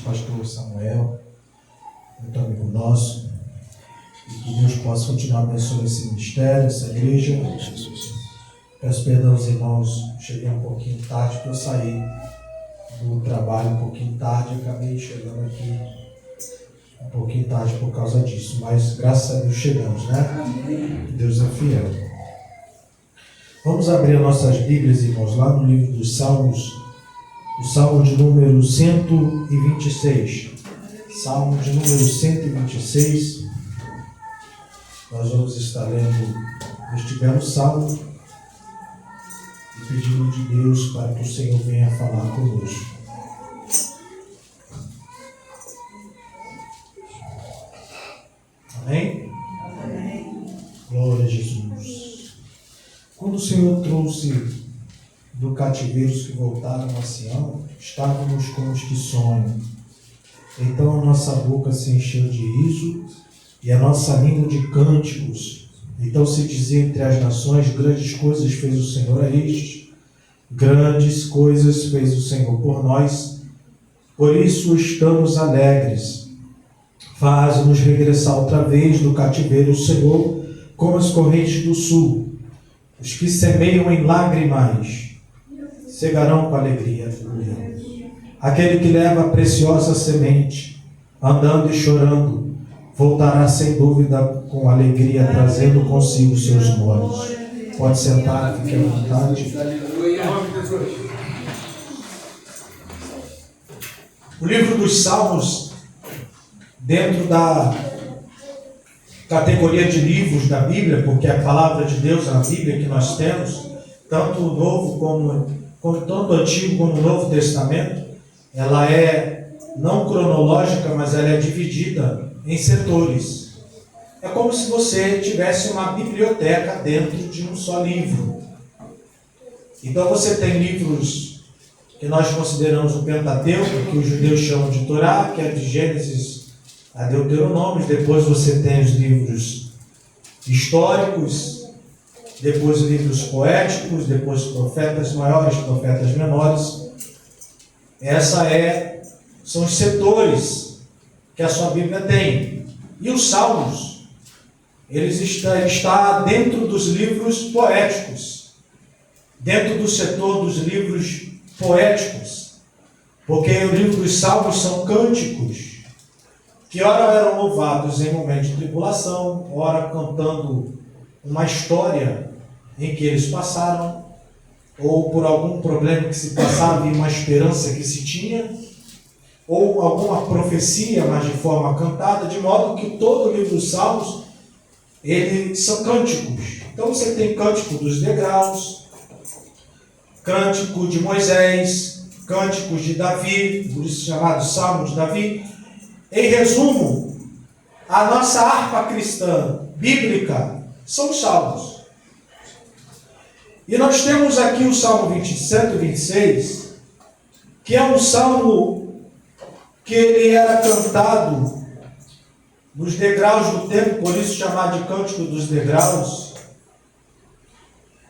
Pastor Samuel, muito amigo nosso, e que Deus possa continuar abençoando esse ministério, essa igreja. Peço perdão aos irmãos, cheguei um pouquinho tarde, porque eu saí do trabalho um pouquinho tarde, acabei chegando aqui um pouquinho tarde por causa disso, mas graças a Deus chegamos, né? Amém. Deus é fiel. Vamos abrir as nossas Bíblias, irmãos, lá no livro dos Salmos, o Salmo de número 126. Salmo de número 126. Nós vamos estar lendo este belo salmo e pedindo de Deus para que o Senhor venha falar conosco. Amém? Amém. Glória a Jesus. Quando o Senhor trouxe do cativeiro os que voltaram a Sião, estávamos como os que sonham. Então a nossa boca se encheu de riso e a nossa língua de cânticos. Então se dizia entre as nações: grandes coisas fez o Senhor a estes, grandes coisas fez o Senhor por nós, por isso estamos alegres. Faz-nos regressar outra vez do cativeiro o Senhor, como as correntes do sul. Os que semeiam em lágrimas cegarão com alegria. Aquele que leva a preciosa semente, andando e chorando, voltará sem dúvida com alegria, trazendo consigo seus molhos. Pode sentar, fique à vontade. O livro dos Salmos, dentro da categoria de livros da Bíblia, porque é a palavra de Deus na Bíblia que nós temos, tanto o Novo como tanto o Antigo como o Novo Testamento, ela é não cronológica, mas ela é dividida em setores. É como se você tivesse uma biblioteca dentro de um só livro. Então você tem livros que nós consideramos o Pentateuco, que os judeus chamam de Torá, que é de Gênesis a Deuteronômio. Depois você tem os livros históricos, depois livros poéticos, depois profetas maiores, profetas menores. São os setores que a sua Bíblia tem. E os Salmos, está dentro dos livros poéticos, dentro do setor dos livros poéticos, porque o livro dos Salmos são cânticos, que ora eram louvados em momento de tribulação, ora cantando uma história em que eles passaram, ou por algum problema que se passava e uma esperança que se tinha, ou alguma profecia, mas de forma cantada, de modo que todo o livro dos Salmos, eles são cânticos. Então você tem cântico dos degraus, cântico de Moisés, cânticos de Davi, por isso chamado Salmo de Davi. Em resumo, a nossa harpa cristã bíblica são os Salmos. E nós temos aqui o Salmo 126, que é um salmo que ele era cantado nos degraus do tempo, por isso chamado de Cântico dos Degraus.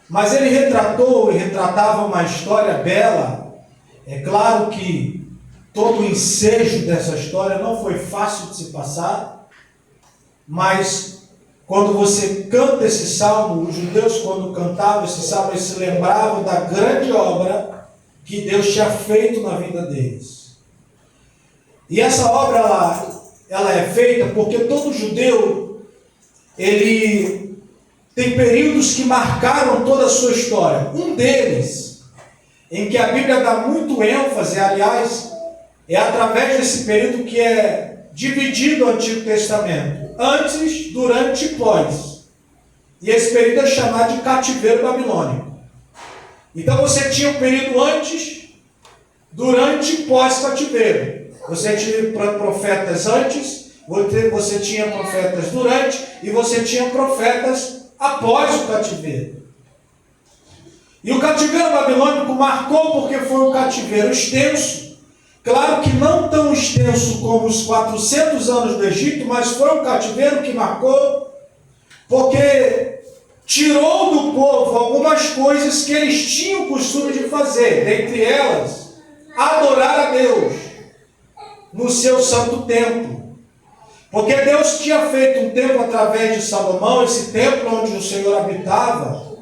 Mas ele retratava uma história bela. É claro que todo o ensejo dessa história não foi fácil de se passar, mas quando você canta esse salmo, os judeus, quando cantavam esse salmo, eles se lembravam da grande obra que Deus tinha feito na vida deles. E essa obra, ela é feita porque todo judeu, ele tem períodos que marcaram toda a sua história. Um deles, em que a Bíblia dá muito ênfase, aliás, é através desse período que é dividido o Antigo Testamento. Antes, durante e pós. E esse período é chamado de cativeiro babilônico. Então você tinha o período antes, durante e pós-cativeiro. Você tinha profetas antes, você tinha profetas durante e você tinha profetas após o cativeiro. E o cativeiro babilônico marcou porque foi um cativeiro extenso. Claro que não tão extenso como os 400 anos do Egito, mas foi um cativeiro que marcou, porque tirou do povo algumas coisas que eles tinham o costume de fazer, dentre elas, adorar a Deus. no seu santo templo. Porque Deus tinha feito um templo através de Salomão, esse templo onde o Senhor habitava,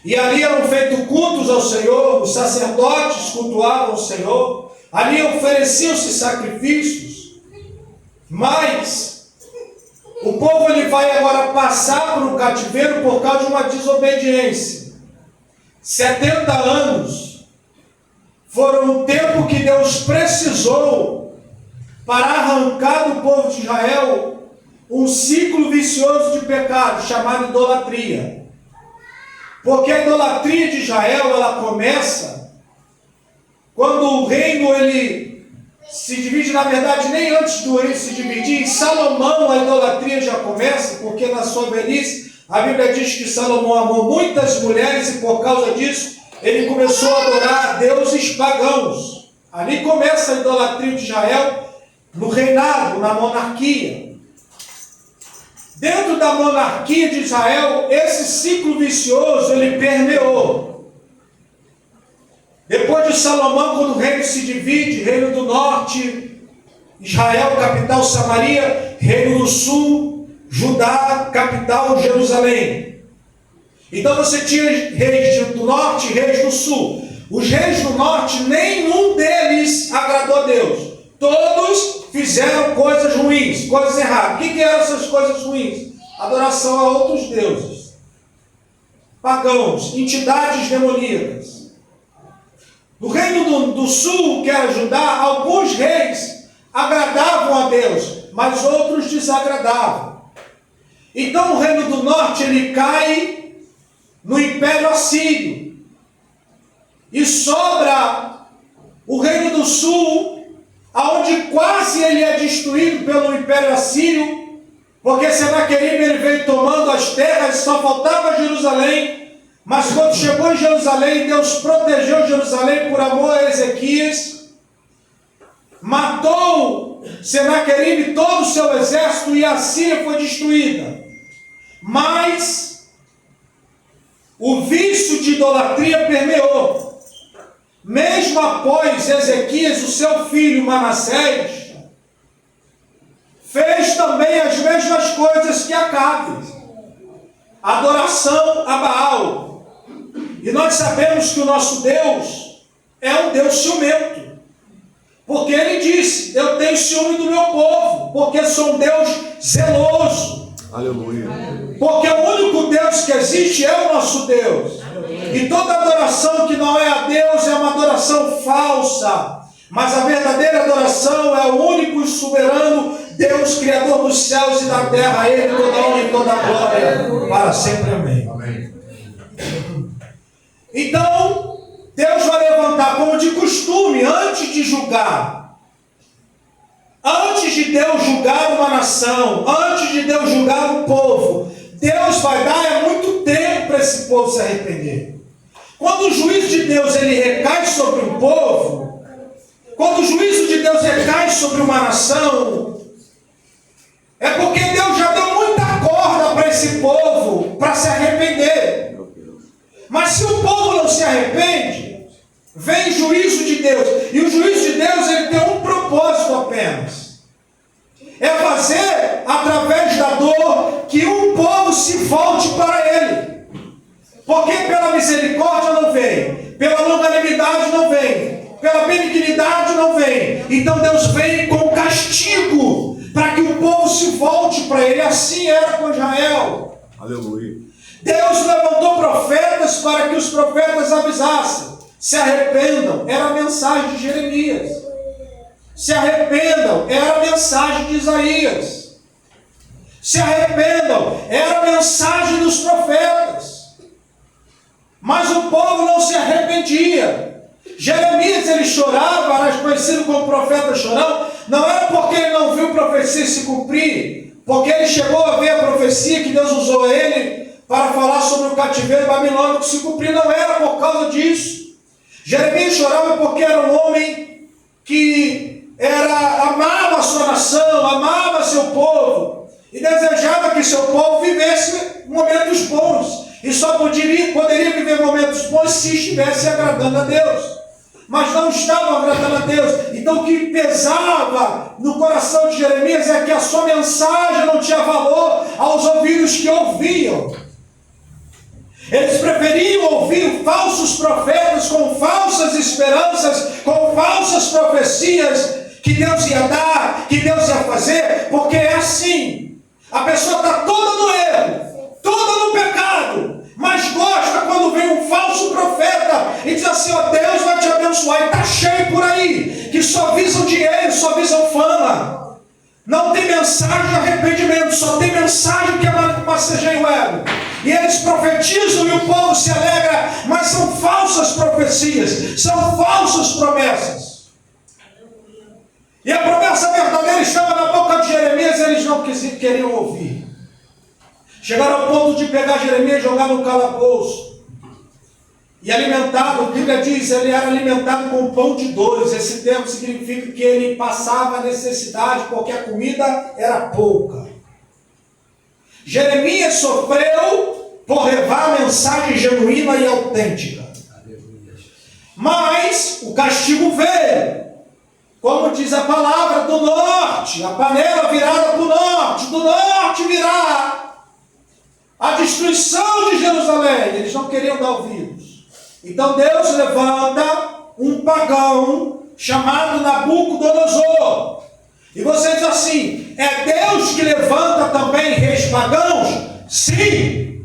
e ali eram feitos cultos ao Senhor, os sacerdotes cultuavam o Senhor, ali ofereciam-se sacrifícios, mas o povo ele vai agora passar por um cativeiro por causa de uma desobediência. 70 anos foram o tempo que Deus precisou para arrancar do povo de Israel um ciclo vicioso de pecado chamado idolatria. Porque a idolatria de Israel, ela começa quando o reino ele se divide, na verdade, nem antes do reino se dividir. Em Salomão a idolatria já começa, porque na sua velhice a Bíblia diz que Salomão amou muitas mulheres e por causa disso ele começou a adorar deuses pagãos. Ali começa a idolatria de Israel, no reinado, na monarquia. Dentro da monarquia de Israel, esse ciclo vicioso, ele permeou. Depois de Salomão, quando o reino se divide, reino do norte, Israel, capital Samaria, reino do sul, Judá, capital Jerusalém. Então você tinha reis do norte e reis do sul. Os reis do norte, nenhum deles agradou a Deus. Todos fizeram coisas ruins, coisas erradas. O que eram essas coisas ruins? Adoração a outros deuses, pagãos, entidades demoníacas. No reino do sul, que era Judá, alguns reis agradavam a Deus, mas outros desagradavam. Então o reino do norte ele cai no Império Assírio. E sobra o reino do sul, aonde quase ele é destruído pelo Império Assírio, porque Senaqueribe ele veio tomando as terras, só faltava Jerusalém, mas quando chegou em Jerusalém, Deus protegeu Jerusalém por amor a Ezequias, matou Senaqueribe todo o seu exército e a Síria foi destruída. Mas o vício de idolatria permeou. Mesmo após Ezequias, o seu filho Manassés, fez também as mesmas coisas que Acabe. Adoração a Baal. E nós sabemos que o nosso Deus é um Deus ciumento. Porque ele disse, eu tenho ciúme do meu povo, porque sou um Deus zeloso. Aleluia. Porque o único Deus que existe é o nosso Deus. E toda adoração que não é a Deus é uma adoração falsa. Mas a verdadeira adoração é o único e soberano Deus, Criador dos céus e da terra. A Ele toda honra e toda glória para sempre. Amém. Amém. Então, Deus vai levantar, como de costume, antes de julgar. Antes de Deus julgar uma nação, antes de Deus julgar um povo, Deus vai dar muito tempo para esse povo se arrepender. Quando o juízo de Deus ele recai sobre um povo, quando o juízo de Deus recai sobre uma nação, é porque Deus já deu muita corda para esse povo para se arrepender. Mas se o povo não se arrepende, vem juízo de Deus. E o juízo de Deus ele tem um propósito apenas. É fazer, através da dor, que um povo se volte para Ele. Porque pela misericórdia não vem, pela longanimidade não vem, pela benignidade não vem. Então Deus vem com castigo, para que o povo se volte para Ele. Assim era com Israel. Aleluia. Deus levantou profetas para que os profetas avisassem. Se arrependam, era a mensagem de Jeremias. Se arrependam, era a mensagem de Isaías. Se arrependam, era a mensagem dos profetas. Mas o povo não se arrependia. Jeremias ele chorava, era conhecido como profeta chorão, não era porque ele não viu profecia se cumprir, porque ele chegou a ver a profecia que Deus usou ele para falar sobre o cativeiro babilônico se cumprir, não era por causa disso. Jeremias chorava porque era um homem que amava a sua nação, amava seu povo e desejava que seu povo vivesse momentos bons. E só poderia viver momentos bons se estivesse agradando a Deus. mas não estavam agradando a Deus. Então o que pesava no coração de Jeremias é que a sua mensagem não tinha valor aos ouvidos que ouviam. Eles preferiam ouvir falsos profetas com falsas esperanças, com falsas profecias que Deus ia dar, que Deus ia fazer, porque é assim. A pessoa está toda no erro, toda no pecado, mas gosta quando vem um falso profeta e diz assim, ó, Deus vai te abençoar. E está cheio por aí, que só visam dinheiro, só visam fama. Não tem mensagem de arrependimento, só tem mensagem que massageia o ego. E eles profetizam e o povo se alegra, mas são falsas profecias, são falsas promessas. E a promessa verdadeira estava na boca de Jeremias e eles não queriam ouvir. Chegaram ao ponto de pegar Jeremias e jogar no calabouço. E alimentado, a Bíblia diz, ele era alimentado com pão de dores. Esse termo significa que ele passava necessidade, porque a comida era pouca. Jeremias sofreu por levar a mensagem genuína e autêntica. Mas o castigo veio. Como diz a palavra, do norte, a panela virada para o norte, do norte virá a destruição de Jerusalém. Eles não queriam dar ouvidos. Então Deus levanta um pagão chamado Nabucodonosor. E você diz assim, é Deus que levanta também reis pagãos? Sim.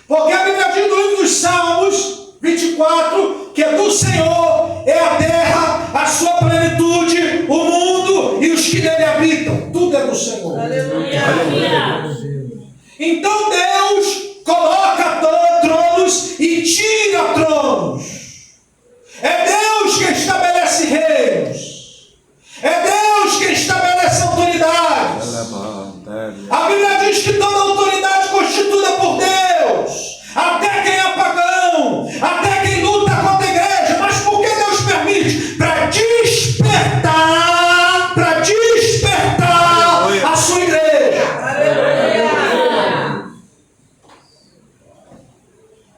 Porque a Bíblia diz no livro dos Salmos 24, que é do Senhor é a terra, a sua plenitude, o mundo e os que nele habitam. Tudo é do Senhor. Aleluia. Então Deus coloca tronos e tira tronos. É Deus que estabelece reinos. É Deus que estabelece autoridades. A Bíblia diz que toda autoridade é constituída por Deus. Até quem é pagão, até quem luta contra a igreja. Mas por que Deus permite? Para despertar a sua igreja.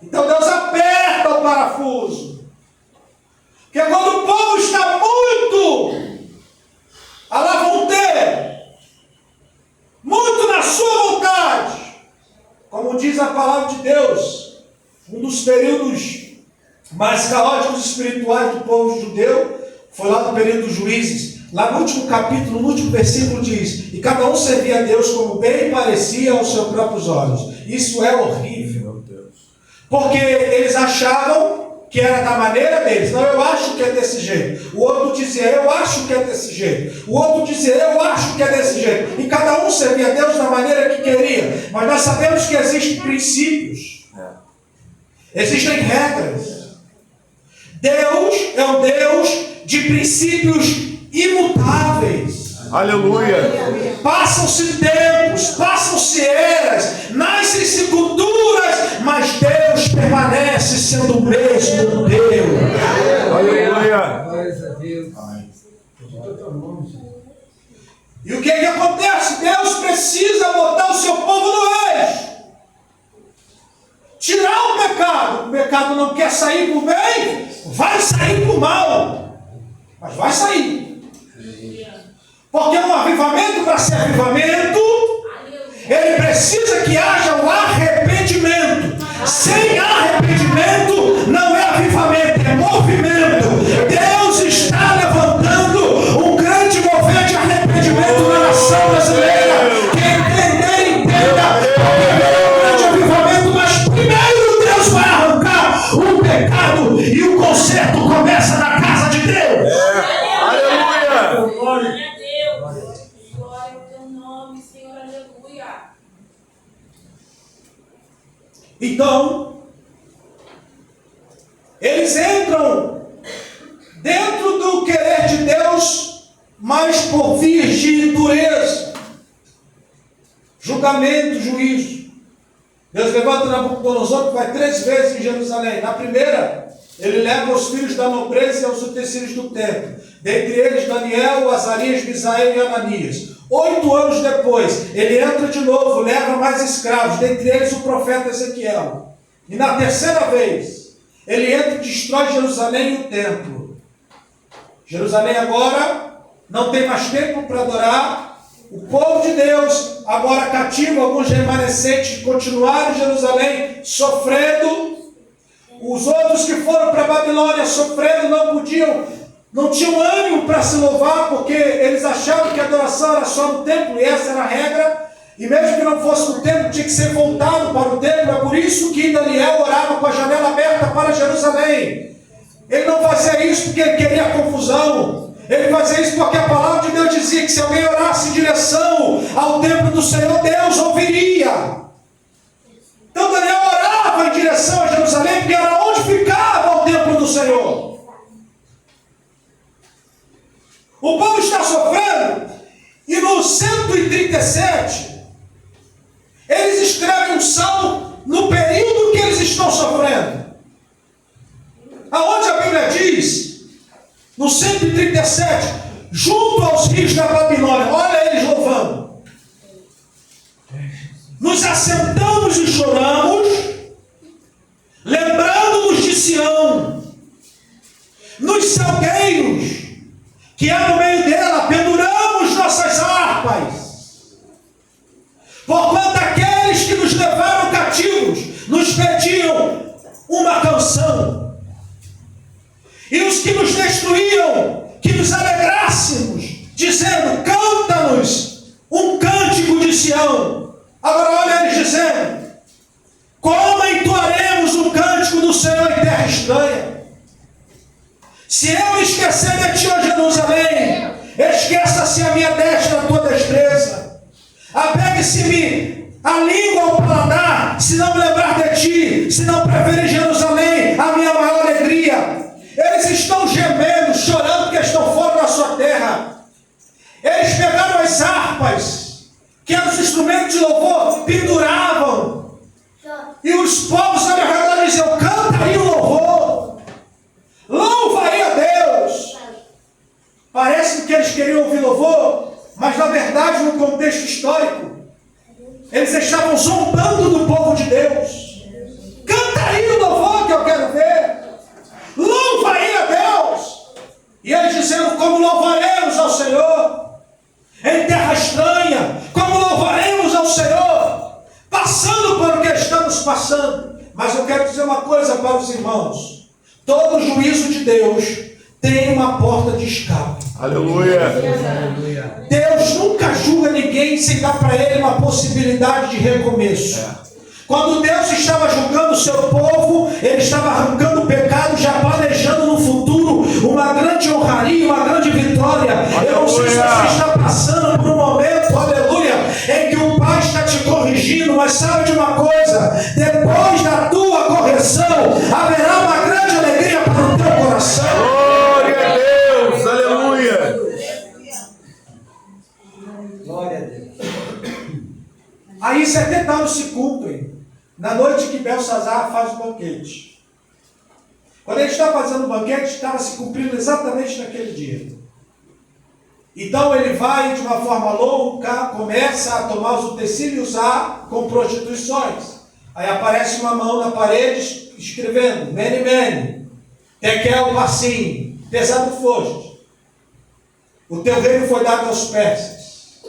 Então Deus aperta o parafuso. Porque quando o povo está muito à la vontade, muito na sua vontade, como diz a palavra de Deus, um dos períodos mais caóticos espirituais do povo judeu foi lá no período dos juízes. Lá no último capítulo, no último versículo diz, e cada um servia a Deus como bem parecia aos seus próprios olhos. Isso é horrível, porque eles achavam que era da maneira deles. Não, eu acho que é desse jeito. O outro dizia, eu acho que é desse jeito. O outro dizia, eu acho que é desse jeito. E cada um servia a Deus da maneira que queria. Mas nós sabemos que existem princípios. Existem regras. Deus é um Deus de princípios imutáveis. Aleluia. Passam-se tempos, passam-se eras, nascem-se culturas, mas Deus permanece sendo o mesmo Deus. Aleluia. E o que acontece? Deus precisa botar o seu povo no eixo. Tirar o pecado. O pecado não quer sair por bem, vai sair por mal. Mas vai sair. Porque um avivamento, para ser avivamento, ele precisa que haja o arrependimento. Sem arrependimento não é avivamento, é movimento. Deus está levantando um grande mover de arrependimento na nação brasileira. Quem entender, entenda. Porque é um grande avivamento, mas primeiro Deus vai arrancar o pecado e o conserto começa na casa de Deus. Aleluia. Então, eles entram dentro do querer de Deus, mas por vias de dureza, julgamento, juízo. Deus levanta Nabucodonosor, que vai 3 vezes em Jerusalém. Na primeira, ele leva os filhos da nobreza e os utensílios do templo. Dentre eles, Daniel, Azarias, Misael e Ananias. 8 anos depois, ele entra de novo, leva mais escravos, dentre eles o profeta Ezequiel. E na terceira vez, ele entra e destrói Jerusalém e o templo. Jerusalém agora não tem mais tempo para adorar. O povo de Deus, agora cativo, alguns remanescentes, continuaram em Jerusalém sofrendo. Os outros que foram para a Babilônia sofrendo não tinham ânimo para se louvar, porque eles achavam que a adoração era só no templo, e essa era a regra. E mesmo que não fosse no templo, tinha que ser voltado para o templo. É por isso que Daniel orava com a janela aberta para Jerusalém. Ele não fazia isso porque ele queria confusão. Ele fazia isso porque a palavra de Deus dizia que se alguém orasse em direção ao templo do Senhor, Deus ouviria. Então Daniel orava em direção a Jerusalém, porque era onde ficava o templo do Senhor. O povo está sofrendo, e no 137, eles escrevem um salmo no período que eles estão sofrendo. Aonde a Bíblia diz, no 137, junto aos rios da Babilônia, olha eles louvando. Nos assentamos e choramos, lembrando-nos de Sião, nos salgueiros que há no meio dela, penduramos nossas harpas. Porquanto aqueles que nos levaram cativos nos pediam uma canção, e os que nos destruíam, que nos alegrássemos, dizendo: canta-nos um cântico de Sião. Agora olha eles dizendo: como entoaremos um cântico do Senhor em terra estranha? Se eu me esquecer de ti, ó Jerusalém, esqueça-se a minha destra, a tua destreza. Apegue-se-me a língua ao paladar, se não me lembrar de ti, se não preferir Jerusalém, a minha maior alegria. Eles estão gemendo, chorando, porque estão fora da sua terra. Eles pegaram as harpas, que eram os instrumentos de louvor, penduravam. E os povos ao meu redor diziam: canta aí o louvor, louva aí a Deus. Parece que eles queriam ouvir louvor, mas na verdade, no contexto histórico, eles estavam zombando do povo de Deus. Canta aí o louvor que eu quero ver, louva aí a Deus. E eles dizendo: como louvaremos ao Senhor em terra estranha, como louvaremos ao Senhor passando por o que estamos passando. Mas eu quero dizer uma coisa para os irmãos: todo juízo de Deus tem uma porta de escape. Aleluia. Deus nunca julga ninguém sem dar para ele uma possibilidade de recomeço. Quando Deus estava julgando o seu povo, ele estava arrancando o pecado, já planejando no futuro uma grande honraria, uma grande vitória. Aleluia. Eu não sei se você está passando por um momento, aleluia, em que o Pai está te corrigindo, mas sabe de uma coisa: depois da tua correção, haverá uma grande alegria para o teu coração. Glória a Deus, aleluia. Glória a Deus. Aí 70 anos se cumprem, na noite que Belsazar faz o banquete. Quando ele estava fazendo o banquete, estava se cumprindo exatamente naquele dia. Então ele vai de uma forma louca, começa a tomar os utensílios e usar com prostituições. Aí aparece uma mão na parede escrevendo: Mene, Mene, Tekel, Parsim, pesado foste. O teu reino foi dado aos persas.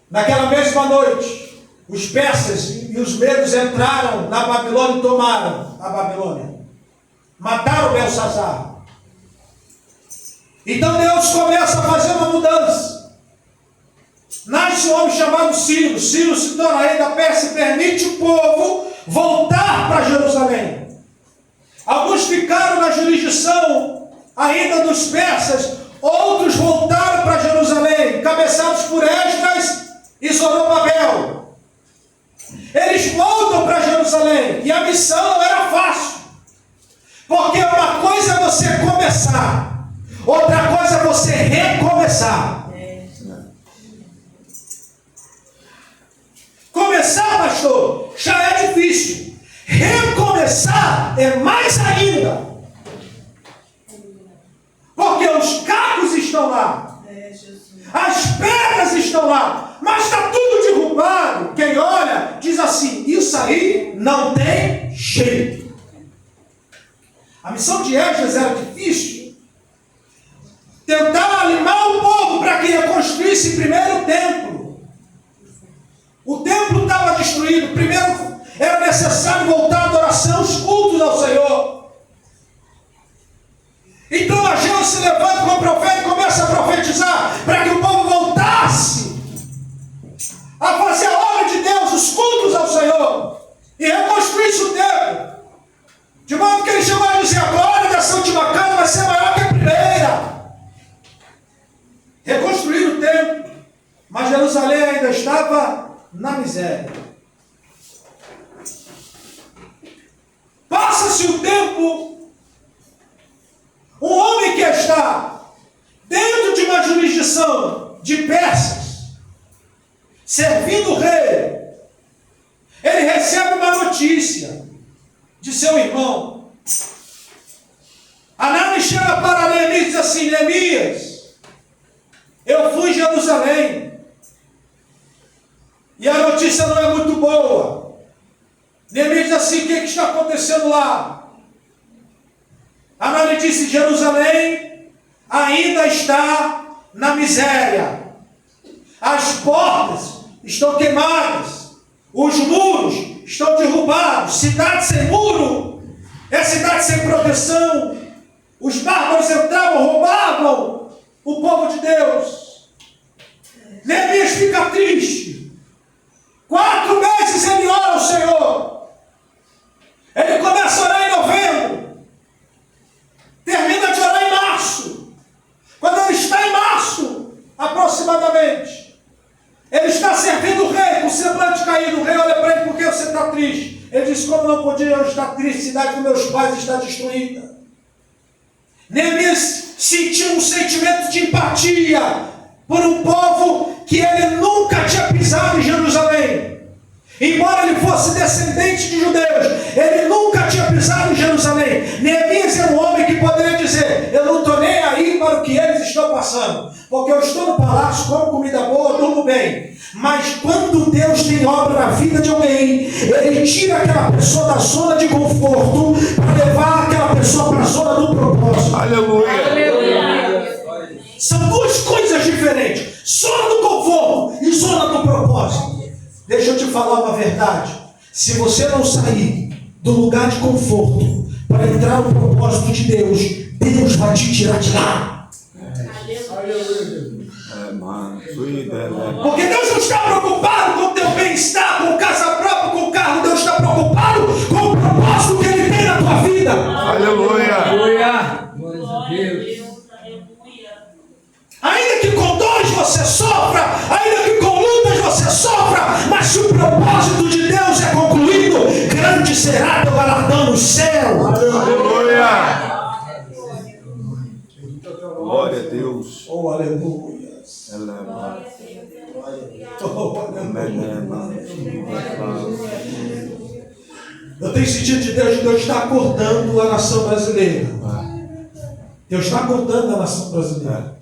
Naquela mesma noite, os persas e os medos entraram na Babilônia e tomaram a Babilônia. Mataram Belsazar. Então Deus começa a fazer uma mudança. Nasce um homem chamado Ciro. Ciro se torna rei da Pérsia e permite o povo voltar para Jerusalém. Alguns ficaram na jurisdição ainda dos persas, outros voltaram para Jerusalém, cabeçados por Esdras e Zorobabel. Eles voltam para Jerusalém e a missão não era fácil, porque uma coisa é você começar, outra coisa é você recomeçar. Começar, pastor, já é difícil. Recomeçar é mais ainda, porque os cacos estão lá, as pedras estão lá, mas está tudo derrubado. Quem olha diz assim: isso aí não tem jeito. A missão de Esdras era difícil. Tentar animar o povo para que reconstruísse primeiro o templo. O templo estava destruído. Primeiro era necessário voltar à adoração, os cultos ao Senhor. Então Ageu se levanta como profeta e começa a profetizar para que o povo voltasse a fazer a obra de Deus, os cultos ao Senhor, e reconstruísse o templo. De modo que ele chegou a dizer: a glória dessa última casa vai ser maior que a primeira. Reconstruir o templo, mas Jerusalém ainda estava na miséria. Passa-se o tempo, um homem que está dentro de uma jurisdição de persas, servindo o rei, ele recebe uma notícia de seu irmão. Anani chega para Neemias e diz assim: Neemias, eu fui em Jerusalém e a notícia não é muito boa. Neemias diz assim: o que está acontecendo lá? Anani disse: Jerusalém ainda está na miséria. As portas estão queimadas, os muros estão derrubados. Cidade sem muro é cidade sem proteção. Os bárbaros entravam, roubavam o povo de Deus. Neemias fica triste. 4 meses ele ora ao Senhor. Ele começa a orar em novembro, termina de orar em março. Quando ele está em março, aproximadamente, ele está servindo o rei, com o semblante caído. O rei olha para ele: por que você está triste? Ele diz: como não podia eu estar triste? A cidade dos meus pais está destruída. Neemias sentiu um sentimento de empatia por um povo que ele nunca tinha pisado em Jerusalém. Embora ele fosse descendente de judeus, ele nunca tinha pisado em Jerusalém. Neemias era um homem que poderia dizer: eu não estou nem aí para o que eles estão passando, porque eu estou no palácio, como comida boa, durmo bem. Mas quando Deus tem obra na vida de alguém, ele tira aquela pessoa da zona de conforto para levar aquela pessoa para a zona do propósito. Aleluia. São duas coisas diferentes: zona do conforto e zona do propósito. Deixa eu te falar uma verdade: se você não sair do lugar de conforto para entrar no propósito de Deus, Deus vai te tirar de lá. Porque Deus não está preocupado com o teu bem-estar, com casa própria, com o carro. Deus está preocupado com o propósito que Ele tem na tua vida. Aleluia. Glória a Deus. Ainda que com dores você sofra, ainda que com lutas você sofra, mas se o propósito de Deus é concluído, grande será teu galardão no céu. Aleluia. Glória a Deus. Oh, aleluia. Eu tenho sentido de Deus que Deus está acordando a nação brasileira. Deus está acordando a nação brasileira.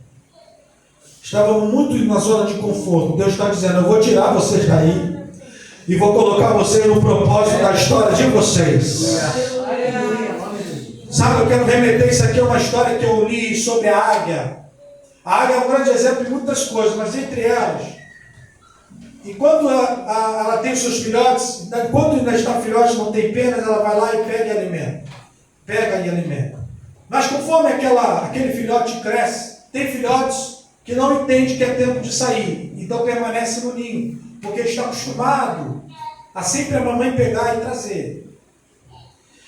Estávamos muito na zona de conforto. Deus está dizendo: eu vou tirar vocês daí e vou colocar vocês no propósito da história de vocês. Sabe, eu quero remeter isso aqui a uma história que eu li sobre a águia. A águia é um grande exemplo de muitas coisas, mas entre elas, enquanto ela tem seus filhotes, enquanto ainda está filhote, não tem penas, ela vai lá e pega e alimenta. Pega e alimenta. Mas conforme aquele filhote cresce, tem filhotes que não entende que é tempo de sair, então permanece no ninho, porque está acostumado a sempre a mamãe pegar e trazer.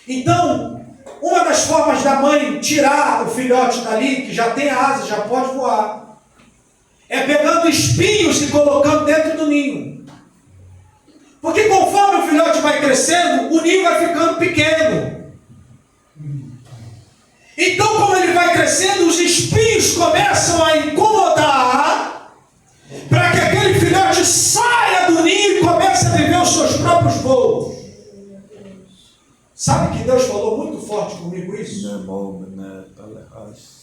Então, uma das formas da mãe tirar o filhote dali, que já tem asa, já pode voar, é pegando espinhos e colocando dentro do ninho. Porque conforme o filhote vai crescendo, o ninho vai ficando pequeno. Então, como ele vai crescendo, os espinhos começam a incomodar para que aquele filhote saia do ninho e comece a viver os seus próprios voos. Sabe que Deus falou muito forte comigo isso?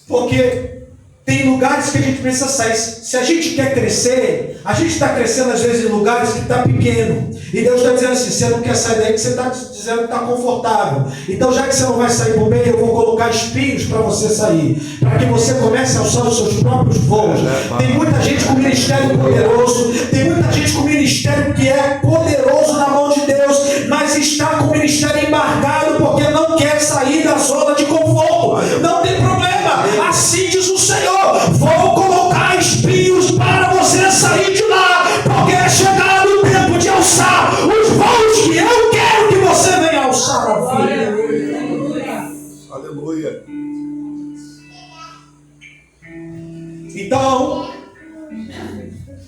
Porque Tem lugares que a gente precisa sair. Se a gente quer crescer, a gente está crescendo às vezes em lugares que está pequeno. E Deus está dizendo assim, você não quer sair daí, que você está dizendo que está confortável. Então já que você não vai sair por bem, eu vou colocar espinhos para você sair. Para que você comece a alçar os seus próprios voos. Tem muita gente com ministério poderoso. Tem muita gente com ministério que é poderoso na mão de Deus. Mas está com o ministério embargado porque não quer sair da zona de conforto. Não tem problema. Assim diz o Senhor. Vou colocar espinhos para você sair de lá, porque é chegado o tempo de alçar os voos que eu quero que você venha alçar na vida. Aleluia. Então,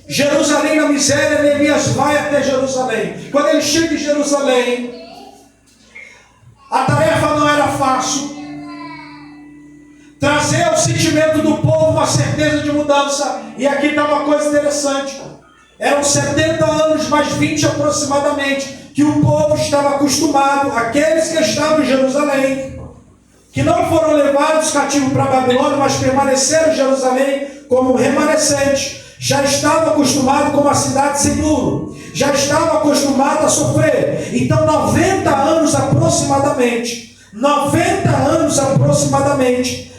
Jerusalém na miséria, Neemias vai até Jerusalém. Quando ele chega em Jerusalém, a tarefa não era fácil. Trazer ao sentimento do povo uma certeza de mudança. E aqui está uma coisa interessante. Eram 70 anos mais 20 aproximadamente que o povo estava acostumado, aqueles que estavam em Jerusalém, que não foram levados cativos para a Babilônia, mas permaneceram em Jerusalém como remanescentes. Já estavam acostumados com uma cidade sem muro. Já estavam acostumados a sofrer. Então 90 anos aproximadamente,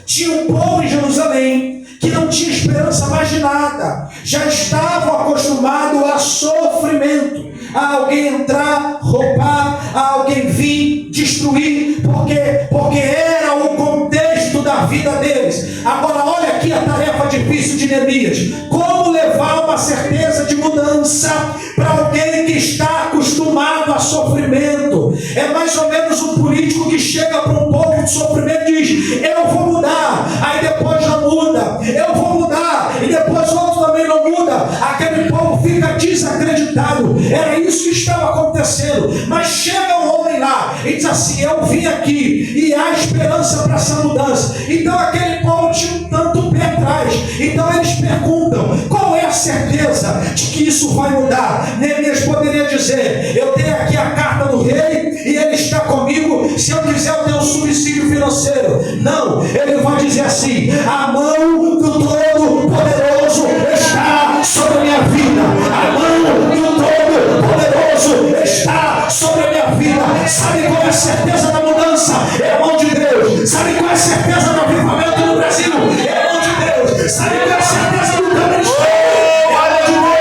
tinha um povo em Jerusalém que não tinha esperança mais de nada. Já estavam acostumados a sofrimento, a alguém entrar, roubar, a alguém vir, destruir, porque era o contexto da vida deles. Agora olha aqui a tarefa difícil de Neemias. Como levar uma certeza de mudança para alguém que está acostumado a sofrimento? É mais ou menos um político que chega para um povo de sofrimento e diz, eu vou mudar, aí depois não muda, eu vou mudar, e depois o outro também não muda. Aquele povo fica desacreditado. Era isso que estava acontecendo. Mas chega um homem lá e diz assim, eu vim aqui e há esperança para essa mudança. Então aquele povo tinha um tanto pé atrás. Então eles perguntam, qual é a certeza de que isso vai mudar? Neemias poderia dizer, eu tenho aqui a carta do rei e ele está comigo, se eu quiser eu tenho um subsídio financeiro. Não, ele vai dizer assim, a mão do Todo-Poderoso está sobre a minha vida. A mão do Todo-Poderoso está sobre a minha vida. Sabe qual é a certeza da mudança? É a mão de Deus. Sabe qual é a certeza do avivamento no Brasil? É a mão de Deus. Sabe qual é a certeza do teu ministério? É a mão de Deus.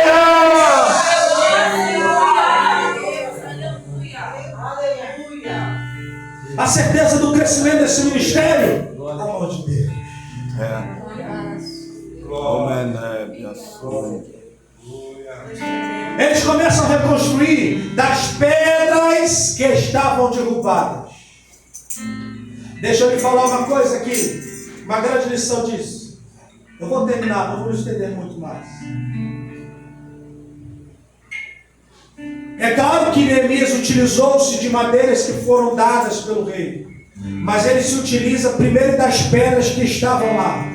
A certeza do crescimento desse ministério? A mão de Deus. Eles começam a reconstruir das pedras que estavam derrubadas. Deixa eu lhe falar uma coisa aqui, uma grande lição disso. Eu vou terminar, não vou estender muito mais. É claro que Neemias utilizou-se de madeiras que foram dadas pelo rei, mas ele se utiliza primeiro das pedras que estavam lá.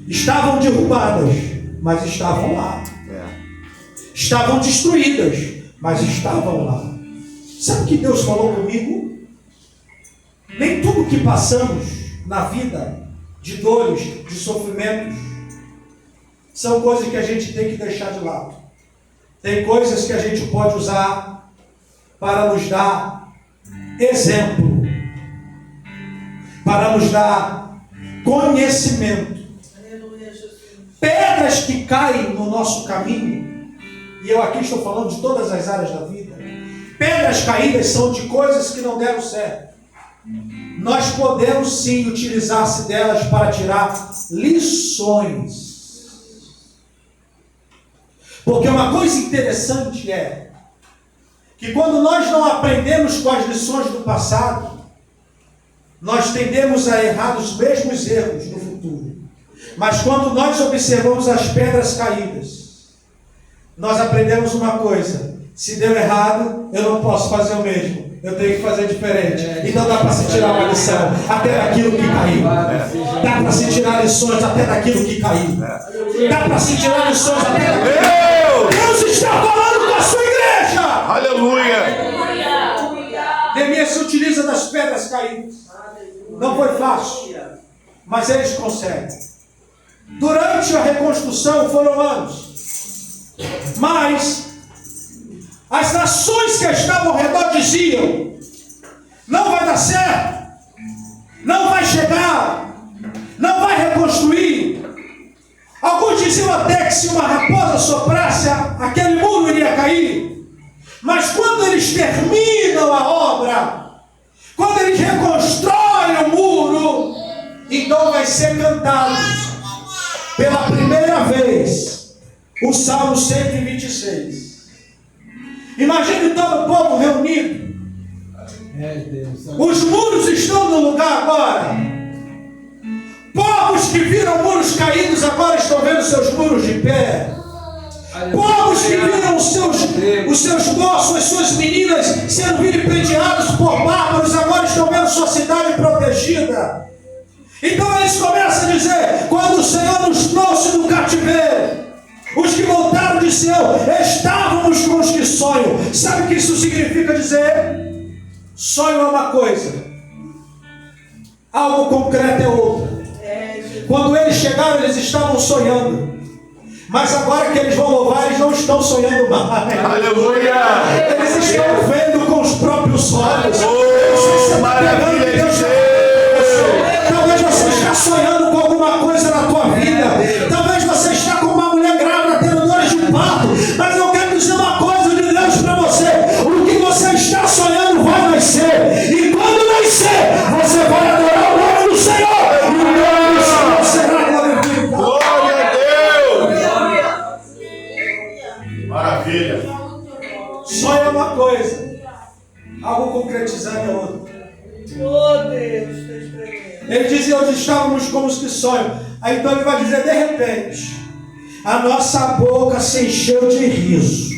Estavam derrubadas, mas estavam lá. Estavam destruídas, mas estavam lá. Sabe o que Deus falou comigo? Nem tudo que passamos na vida, de dores, de sofrimentos, são coisas que a gente tem que deixar de lado. Tem coisas que a gente pode usar para nos dar exemplo, para nos dar conhecimento. Pedras que caem no nosso caminho, e eu aqui estou falando de todas as áreas da vida, pedras caídas são de coisas que não deram certo. Nós podemos sim utilizar-se delas para tirar lições. Porque uma coisa interessante é que quando nós não aprendemos com as lições do passado, nós tendemos a errar os mesmos erros no futuro. Mas quando nós observamos as pedras caídas, nós aprendemos uma coisa: se deu errado, eu não posso fazer o mesmo. Eu tenho que fazer diferente. Então dá para se tirar uma lição até daquilo que caiu. Dá para se tirar lições até daquilo que caiu. Dá para se tirar lições até daquilo. Deus está falando com a sua igreja. Aleluia. Neemias se utiliza das pedras caídas. Não foi fácil, mas eles conseguem. Durante a reconstrução foram anos. Mas as nações que estavam ao redor diziam: não vai dar certo, não vai chegar, não vai reconstruir. Alguns diziam até que se uma raposa soprasse, aquele muro iria cair. Mas quando eles terminam a obra, quando eles reconstroem o muro, então vai ser cantado pela primeira vez o Salmo 126. Imagine todo o povo reunido. Os muros estão no lugar agora. Povos que viram muros caídos agora estão vendo seus muros de pé. Povos que viram os seus moços, as suas meninas sendo vilipendiados por bárbaros, agora estão vendo sua cidade protegida. Então eles começam a dizer: quando o Senhor nos trouxe do cativeiro, os que voltaram de Sião, estávamos com os que sonham. Sabe o que isso significa dizer? Sonho é uma coisa, algo concreto é outra. Quando eles chegaram, eles estavam sonhando. Mas agora que eles vão louvar, eles não estão sonhando mais. Aleluia! Eles estão vendo com os próprios olhos. Maravilha de Deus! Talvez você está sonhando com alguma coisa na tua vida. Talvez você está com uma mulher grávida tendo dores de parto. Mas eu quero dizer uma coisa de Deus para você: o que você está sonhando vai nascer. E quando nascer, você vai adorar o nome do Senhor. E o nome do Senhor será glorificado. Glória a Deus! Maravilha! Sonho é uma coisa, algo concretizado é outra. Oh Deus, está escrevendo. Ele dizia: nós estávamos como os que sonham. Aí então ele vai dizer: de repente, a nossa boca se encheu de riso.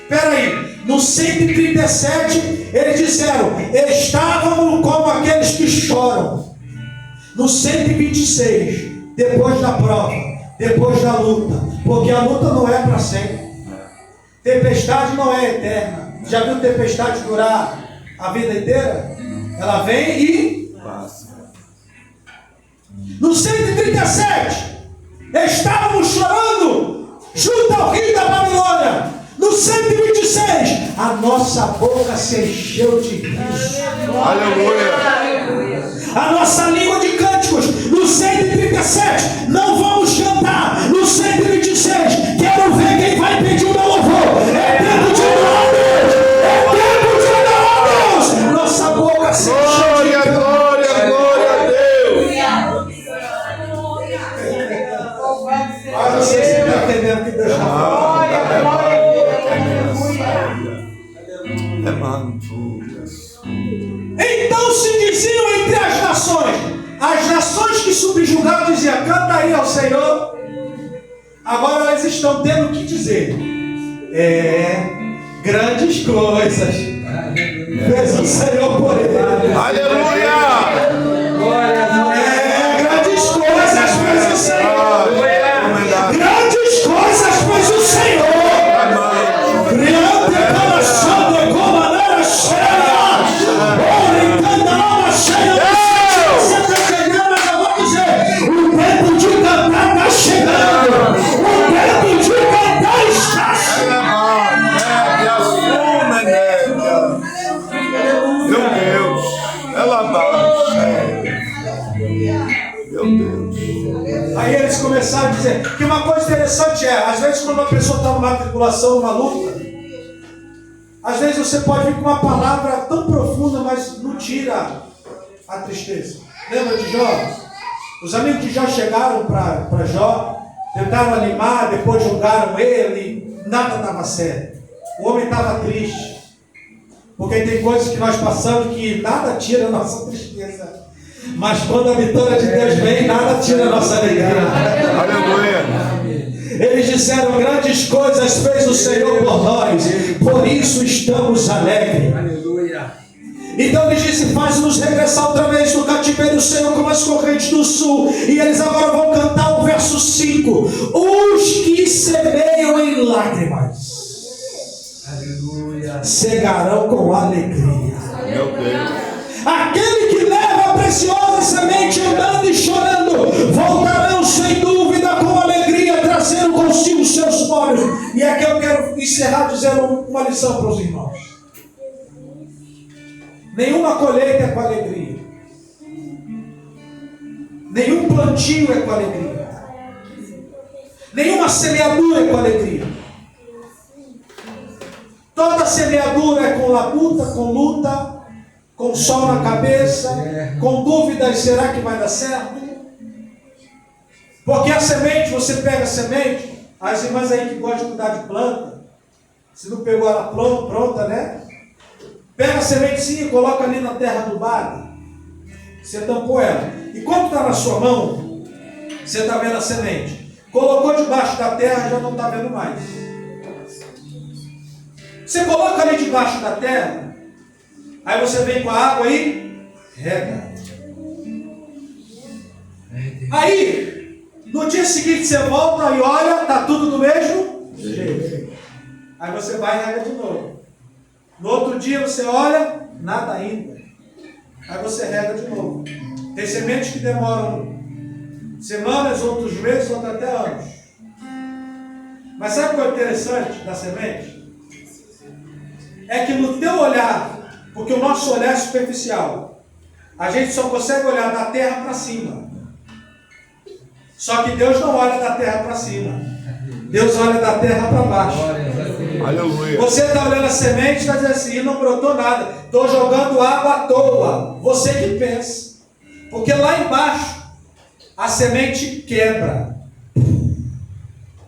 Espera aí, no 137 eles disseram: estávamos como aqueles que choram. No 126, depois da prova, depois da luta, porque a luta não é para sempre. Tempestade não é eterna. Já viu tempestade durar a vida inteira? Ela vem e passa. No 137, estávamos chorando junto ao rio da Babilônia. No 126, a nossa boca se encheu de riso. Aleluia! A nossa língua de cânticos. No 137, não vamos cantar. No 126, quero ver quem vai pedir o meu louvor. É tempo de adorar a Deus. É tempo de adorar a Deus. Nossa boca se encheu de Glória, riso. glória, glória a Deus! Mas vocês estão entendendo que Deus está falando. Então se diziam entre as nações que subjugaram diziam: canta aí ao Senhor. Agora eles estão tendo o que dizer. Grandes coisas fez o Senhor por ele. Aleluia! Grandes coisas fez o Senhor. Grandes coisas fez o Senhor. Aí eles começaram a dizer que uma coisa interessante às vezes quando uma pessoa está numa tribulação, numa luta, às vezes você pode vir com uma palavra tão profunda, mas não tira a tristeza. Lembra de Jó? Os amigos de Jó chegaram para Jó, tentaram animar, depois julgaram ele, nada estava certo. O homem estava triste, porque tem coisas que nós passamos que nada tira a nossa tristeza. Mas quando a vitória de Deus vem, nada tira a nossa alegria. Aleluia! Eles disseram: grandes coisas fez o Senhor por nós, por isso estamos alegres. Aleluia! Então ele disse: faz-nos regressar outra vez do cativeiro, Senhor, como as correntes do sul. E eles agora vão cantar o verso 5: os que semeiam em lágrimas, aleluia, cegarão com alegria. Meu Deus! Aquele que leva a preciosa semente andando e chorando, voltarão sem dúvida encerrar dizendo uma lição para os irmãos. Nenhuma colheita é com alegria. Nenhum plantio é com alegria. Nenhuma semeadura é com alegria. Toda semeadura é com labuta, com luta, com sol na cabeça, com dúvidas, será que vai dar certo? Porque a semente, você pega a semente, as irmãs aí que gostam de cuidar de planta, se não pegou ela pronta, né? Pega a sementezinha e coloca ali na terra do vale. Você tampou ela. E quando está na sua mão, você está vendo a semente. Colocou debaixo da terra, já não está vendo mais. Você coloca ali debaixo da terra, aí você vem com a água e rega. Aí, no dia seguinte você volta e olha, está tudo do mesmo jeito. Aí você vai e rega de novo. No outro dia você olha, nada ainda. Aí você rega de novo. Tem sementes que demoram semanas, outros meses, outros até anos. Mas sabe o que é interessante da semente? É que no teu olhar, porque o nosso olhar é superficial, a gente só consegue olhar da terra para cima. Só que Deus não olha da terra para cima. Deus olha da terra para baixo. Aleluia. Você está olhando a semente e está dizendo assim, não brotou nada. Estou jogando água à toa. Você que pensa. Porque lá embaixo, a semente quebra.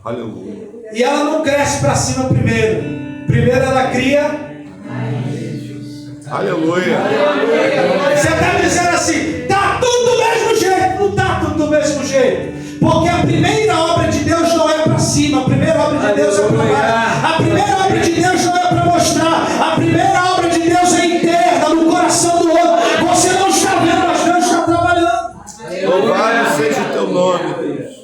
Aleluia. E ela não cresce para cima primeiro. Primeiro ela cria. Aleluia. Você está dizendo assim, está tudo do mesmo jeito. Não está tudo do mesmo jeito. Porque a primeira obra de Deus não é para cima. A primeira obra de Deus é para baixo. A primeira obra de Deus não é para mostrar. A primeira obra de Deus é interna, no coração do outro. Você não está vendo, mas Deus está trabalhando. Louvado seja o teu nome, Deus.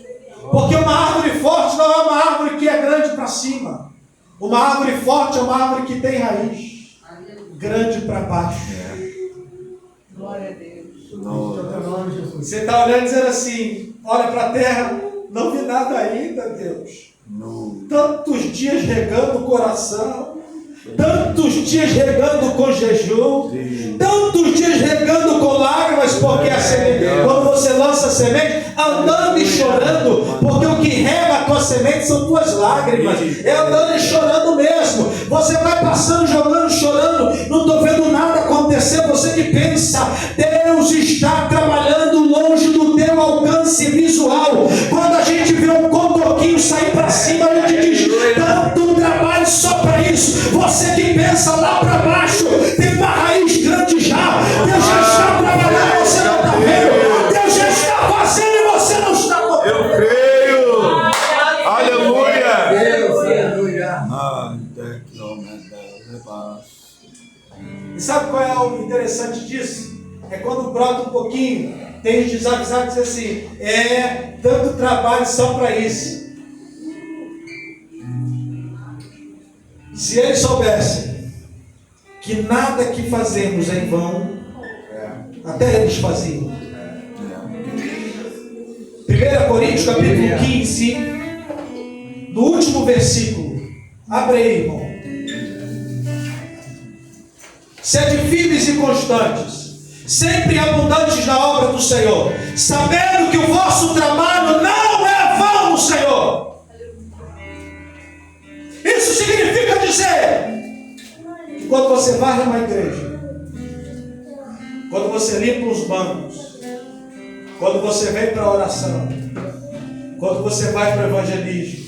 Porque uma árvore forte não é uma árvore que é grande para cima. Uma árvore forte é uma árvore que tem raiz grande para baixo. Glória a Deus. Você está olhando e dizendo assim, olha para a terra, não vi nada ainda, Deus. Tantos dias regando o coração, tantos dias regando com jejum, tantos dias regando com lágrimas, porque a semente, quando você lança a semente, andando e chorando, porque o que rega a tua semente são tuas lágrimas, é andando e chorando mesmo. Você vai passando, jogando, chorando, não estou vendo nada acontecer. Você que pensa, Deus está trabalhando longe do teu alcance visual. Quando a gente vê um cotoquinho sair para cima, a gente diz, tanto trabalho só para isso. Você que pensa lá para baixo, tem uma raiz grande já. Deus já está trabalhando, você não está vendo. Deus já está fazendo e você não está vendo. Eu creio. Aleluia. Deus, aleluia. E sabe qual é o interessante disso? É quando brota um pouquinho, tem os desavisados que dizem assim, tanto trabalho só para isso. Se eles soubessem que nada que fazemos é em vão, até eles faziam. 1 Coríntios capítulo 15, no último versículo, abre aí, irmão. Sede firmes e constantes, sempre abundantes na obra do Senhor, sabendo que o vosso trabalho não é vão no Senhor. Isso significa dizer que quando você varre uma igreja, quando você limpa os bancos, quando você vem para a oração, quando você vai para o evangelismo,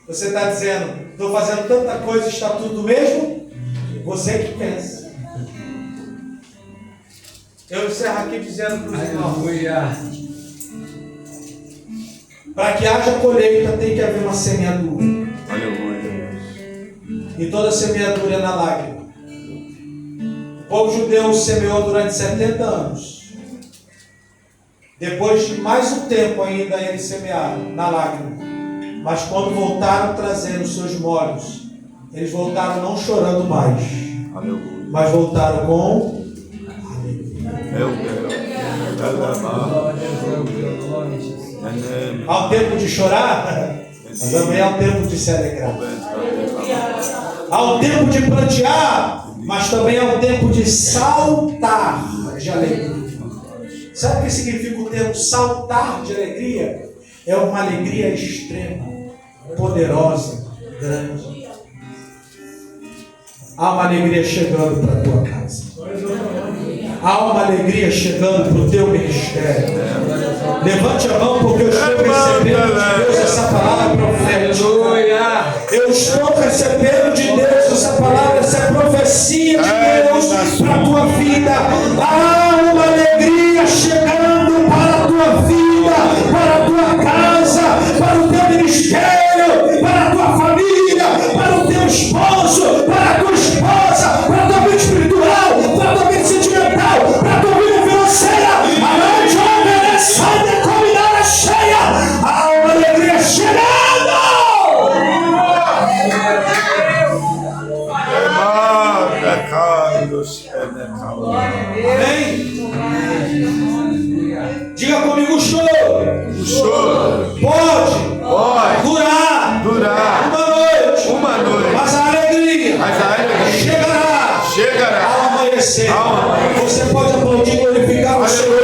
você está dizendo, estou fazendo tanta coisa, está tudo mesmo? Você que pensa. Eu encerro aqui dizendo para os irmãos, para que haja colheita tem que haver uma semeadura. Aleluia. E toda semeadura é na lágrima. O povo judeu semeou durante 70 anos. Depois de mais um tempo ainda eles semearam na lágrima. Mas quando voltaram trazendo os seus molhos, eles voltaram não chorando mais. Aleluia. Mas voltaram com Meu Deus. Há um tempo de chorar, mas também há um tempo de se alegrar. Há um tempo de plantear, mas também há um tempo de saltar de alegria. Sabe o que significa o termo saltar de alegria? É uma alegria extrema, poderosa, grande. Há uma alegria chegando para a tua casa. Há uma alegria chegando para o teu ministério. Levante a mão, porque eu estou recebendo de Deus essa palavra profética. Eu estou recebendo de Deus essa palavra, essa profecia de Deus para a tua vida. Há uma alegria chegando para a tua vida, para a tua casa, para o teu ministério, para a tua família, para o teu esposo, para a tua esposa, para a tua vida espiritual, para a tua vida sentimental, para a tua vida financeira. A noite obedecendo e combinada cheia. Há uma alegria chegando. Amém? Diga comigo, o choro. O choro Pode durar uma noite. Mas a alegria chegará ao amanhecer. Você pode aplaudir, glorificar o Senhor.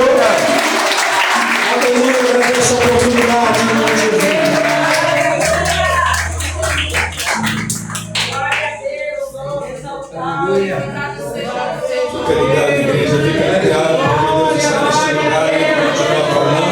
Aleluia, agradeço essa oportunidade em nome de Jesus. Fica ligado, igreja, fica ligado. Deus está nesse lugar e continua falando.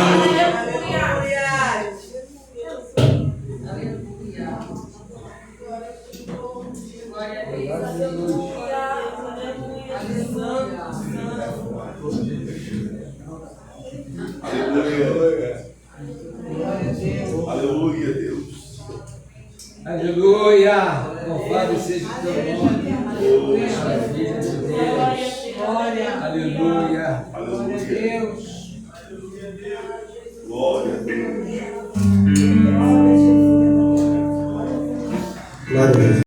Aleluia, Deus. Aleluia! Louvado seja o teu nome. Aleluia! Aleluia. Deus! Glória a Deus. Glória a Deus.